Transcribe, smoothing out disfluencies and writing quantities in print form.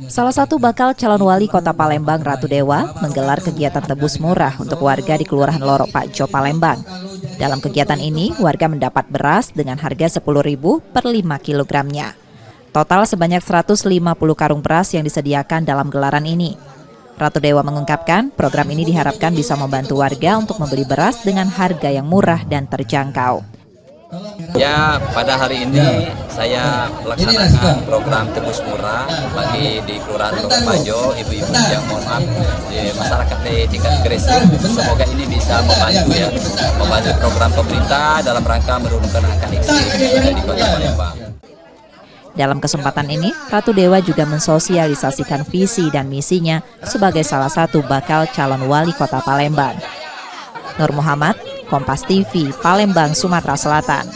Salah satu bakal calon wali kota Palembang, Ratu Dewa, menggelar kegiatan tebus murah untuk warga di Kelurahan Lorok Pakjo, Palembang. Dalam kegiatan ini, warga mendapat beras dengan harga Rp10.000 per 5 kilogramnya. Total sebanyak 150 karung beras yang disediakan dalam gelaran ini. Ratu Dewa mengungkapkan, program ini diharapkan bisa membantu warga untuk membeli beras dengan harga yang murah dan terjangkau. Ya, pada hari ini saya melaksanakan program tebus murah bagi di Kelurahan Lorok Pakjo, ibu-ibu yang mohon maaf di masyarakat di tingkat Gresik. Semoga ini bisa membantu program pemerintah dalam rangka menurunkan angka di Kota Palembang. Dalam kesempatan ini, Ratu Dewa juga mensosialisasikan visi dan misinya sebagai salah satu bakal calon wali kota Palembang. Nur Muhammad, KOMPAS TV, Palembang, Sumatera Selatan.